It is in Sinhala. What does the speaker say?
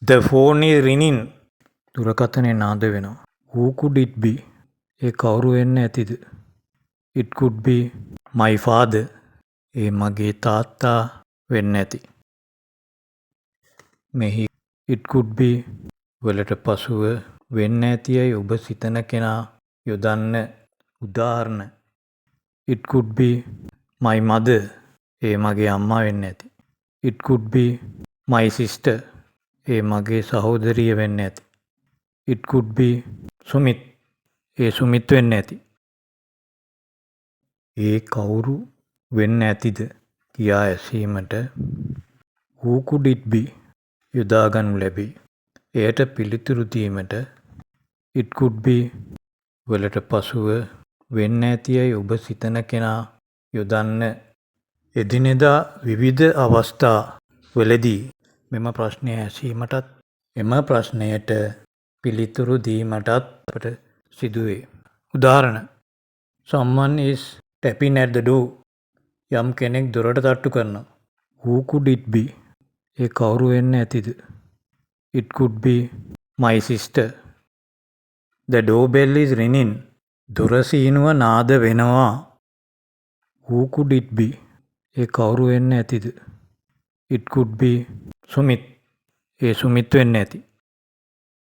The phone is ringing. දුරකථනය නාද වෙනවා. Who could it be? ඒ කවුරු වෙන්න ඇතිද? It could be my father. ඒ මගේ තාත්තා වෙන්න ඇති. මෙහි it could be වලට පසුව වෙන්න ඇතියයි ඔබ සිතන කෙනා යොදන්න උදාහරණ. It could be my mother. ඒ මගේ අම්මා වෙන්න ඇති. It could be my sister. ඒ මගේ සහෝදරිය වෙන්න ඇති. It could be Sumith. ඒ සුමිත් වෙන්න ඇති. ඒ කවුරු වෙන්න ඇතිද කියා ඇසීමට who could it be යොදා ගනු ලැබේ. එයට පිළිතුරු දීමට it could be වලට පසුව වෙන්න ඇතියයි ඔබ සිතන කෙනා යොදන්න. එදිනෙදා විවිධ අවස්ථා වලදී මෙම ප්‍රශ්නය ඇසීමටත් එම ප්‍රශ්නයට පිළිතුරු දීමටත් අපට සිදුවේ. උදාහරණ. Someone is tapping at the door. යම් කෙනෙක් දොරට තට්ටු කරනවා. Who could it be? ඒ කවුරු වෙන්න ඇතිද? It could be my sister. The doorbell is ringing. දොර සීනුව නාද වෙනවා. Who could it be? ඒ කවුරු වෙන්න ඇතිද? It could be Sumith. ඒ සුමිත් වෙන්න ඇති.